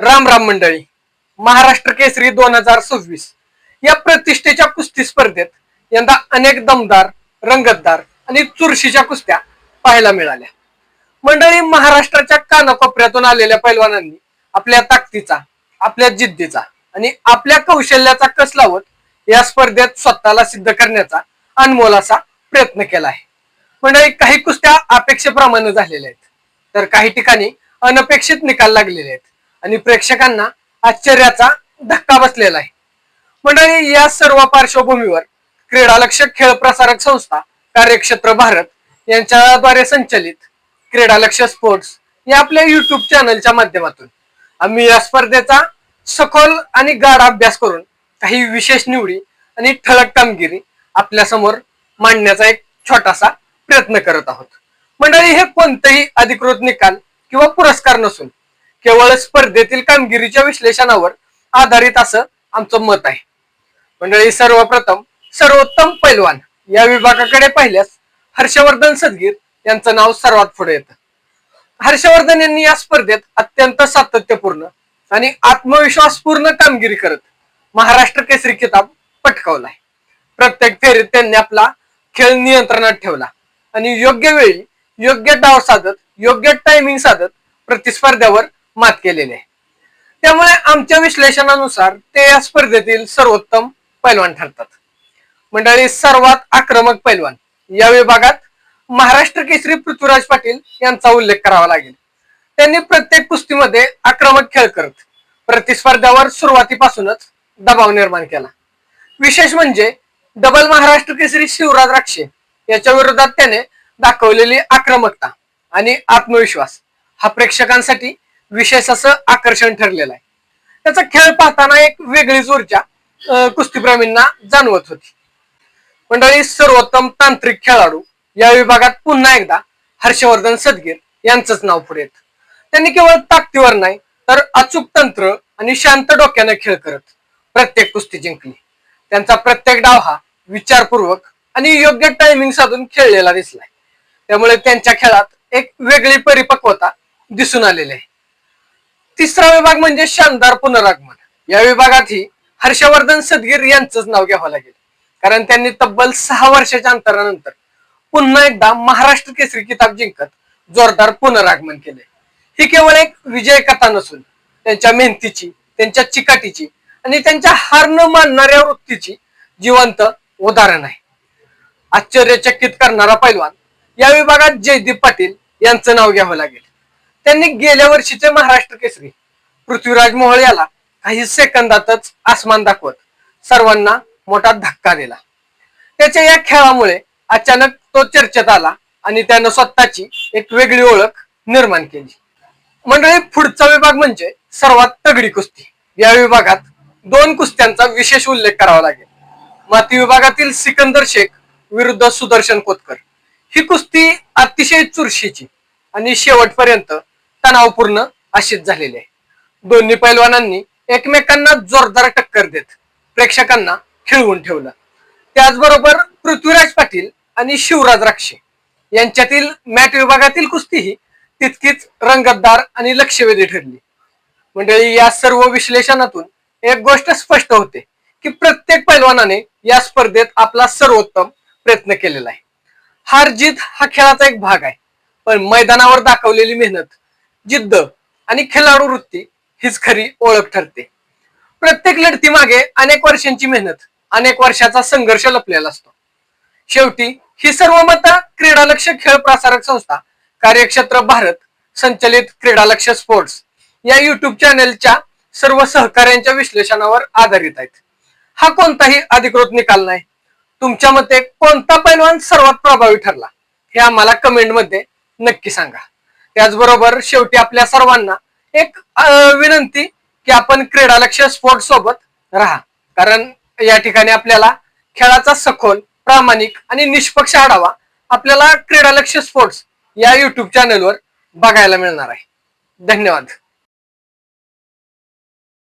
राम राम मंडळी. महाराष्ट्र केसरी 2026 या प्रतिष्ठेच्या कुस्ती स्पर्धेत यंदा अनेक दमदार, रंगतदार आणि चुरशीच्या कुस्त्या पाहायला मिळाल्या. मंडळी, महाराष्ट्राच्या कानाकोपऱ्यातून आलेल्या पैलवानांनी आपल्या ताकदीचा, आपल्या जिद्दीचा आणि आपल्या कौशल्याचा कस लावत या स्पर्धेत स्वतःला सिद्ध करण्याचा अनमोल असा प्रयत्न केला आहे. मंडळी, काही कुस्त्या अपेक्षेप्रमाणे झालेल्या आहेत, तर काही ठिकाणी अनपेक्षित निकाल लागलेले आहेत आणि प्रेक्षकांना आश्चर्याचा धक्का बसलेला आहे. मंडळी, या सर्व पार्श्वभूमीवर क्रीडालक्ष खेळ प्रसारक संस्था कार्यक्षेत्र भारत यांच्याद्वारे संचलित क्रीडालक्ष स्पोर्ट्स या आपल्या युट्यूब चॅनलच्या माध्यमातून आम्ही या स्पर्धेचा सखोल आणि गाढ अभ्यास करून काही विशेष निवडी आणि ठळक कामगिरी आपल्या समोर मांडण्याचा एक छोटासा प्रयत्न करत आहोत. मंडळी, हे कोणतेही अधिकृत निकाल किंवा पुरस्कार नसून केवळ स्पर्धेतील कामगिरीच्या विश्लेषणावर आधारित असं आमचं मत आहे. मंडळी, सर्वप्रथम सर्वोत्तम पैलवान या विभागाकडे पाहिल्यास हर्षवर्धन सदगीर यांचं नाव सर्वात पुढे येतं. हर्षवर्धन यांनी या स्पर्धेत अत्यंत सातत्यपूर्ण आणि आत्मविश्वासपूर्ण कामगिरी करत महाराष्ट्र केसरी किताब पटकावलाय. प्रत्येक फेरीत त्यांनी आपला खेळ नियंत्रणात ठेवला आणि योग्य वेळी योग्य डाव साधत, योग्य टायमिंग साधत प्रतिस्पर्ध्यावर मात केलेली आहे. त्यामुळे आमच्या विश्लेषणानुसार ते या स्पर्धेतील सर्वोत्तम पैलवान ठरतात. मंडळी, सर्वात आक्रमक पैलवान या विभागात महाराष्ट्र केसरी पृथ्वीराज पाटील यांचा उल्लेख करावा लागेल. त्यांनी प्रत्येक कुस्तीमध्ये आक्रमक खेळ करत प्रतिस्पर्ध्यावर सुरुवातीपासूनच दबाव निर्माण केला. विशेष म्हणजे डबल महाराष्ट्र केसरी शिवराज राक्षे याच्या विरोधात त्याने दाखवलेली आक्रमकता आणि आत्मविश्वास हा प्रेक्षकांसाठी विशेष असं आकर्षण ठरलेलं आहे. त्याचा खेळ पाहताना एक वेगळीच ऊर्जा कुस्तीप्रेमींना जाणवत होती. मंडळी, सर्वोत्तम तांत्रिक खेळाडू या विभागात पुन्हा एकदा हर्षवर्धन सदगीर यांचंच नाव पुढे येतं. त्यांनी केवळ ताकदीवर नाही तर अचूक तंत्र आणि शांत डोक्याने खेळ करत प्रत्येक कुस्ती जिंकली. त्यांचा प्रत्येक डाव हा विचारपूर्वक आणि योग्य टायमिंग साधून खेळलेला दिसलाय. त्यामुळे त्यांच्या खेळात एक वेगळी परिपक्वता दिसून आलेली आहे. तिसरा विभाग म्हणजे शानदार पुनरागमन. या विभागातही हर्षवर्धन सदगीर यांचंच नाव घ्यावं लागेल, कारण त्यांनी तब्बल 6 वर्षाच्या अंतरानंतर पुन्हा एकदा महाराष्ट्र केसरी किताब जिंकत जोरदार पुनरागमन केले. ही केवळ एक विजय कथा नसून त्यांच्या मेहनतीची, त्यांच्या चिकाटीची आणि त्यांच्या हार न मानणाऱ्या वृत्तीची जिवंत उदाहरण आहे. आश्चर्यचकित करणारा पैलवान या विभागात जयदीप पाटील यांचं नाव घ्यावं लागेल. त्यांनी गेल्या वर्षीचे महाराष्ट्र केसरी पृथ्वीराज मोहोळ याला काही सेकंदातच आसमान दाखवत सर्वांना मोठा धक्का दिला. त्याच्या या खेळामुळे अचानक तो चर्चेत आला आणि त्यानं स्वतःची एक वेगळी ओळख निर्माण केली. मंडळी, पुढचा विभाग म्हणजे सर्वात तगडी कुस्ती. या विभागात 2 कुस्त्यांचा विशेष उल्लेख करावा लागेल. माती विभागातील सिकंदर शेख विरुद्ध सुदर्शन कोतकर ही कुस्ती अतिशय चुरशीची आणि शेवटपर्यंत तणावपूर्ण अशीच झालेली आहे. दोन्ही पैलवानांनी एकमेकांना जोरदार टक्कर देत प्रेक्षकांना खिळवून ठेवलं. त्याचबरोबर पृथ्वीराज पाटील आणि शिवराज राक्षे यांच्यातील मॅट विभागातील कुस्तीही तितकीच रंगतदार आणि लक्षवेधी ठरली. मंडळी, या सर्व विश्लेषणातून एक गोष्ट स्पष्ट होते की प्रत्येक पैलवानाने या स्पर्धेत आपला सर्वोत्तम प्रयत्न केलेला आहे. हार जीत हा खेळाचा एक भाग आहे, पण मैदानावर दाखवलेली मेहनत, जिद्द आणि खेळाडू वृत्ती हीच खरी ओळख ठरते. प्रत्येक लढती मागे अनेक वर्षांची मेहनत, अनेक वर्षाचा संघर्ष लपलेला असतो. शेवटी ही सर्व मतं क्रीडालक्ष खेळ प्रसारक संस्था कार्यक्षेत्र भारत संचलित क्रीडालक्ष स्पोर्ट्स या युट्यूब चॅनलच्या सर्व सहकार्यांच्या विश्लेषणावर आधारित आहेत. हा कोणताही अधिकृत निकाल नाही. तुमच्या मते कोणता पैलवान सर्वात प्रभावी ठरला हे आम्हाला कमेंट मध्ये नक्की सांगा. त्याचबरोबर शेवटी आपल्या सर्वांना एक विनंती की आपण क्रीडालक्ष स्पोर्ट्स सोबत राहा, कारण या ठिकाणी आपल्याला खेळाचा सखोल, प्रामाणिक आणि निष्पक्ष आढावा आपल्याला क्रीडालक्ष स्पोर्ट्स या युट्यूब चॅनलवर बघायला मिळणार आहे. धन्यवाद.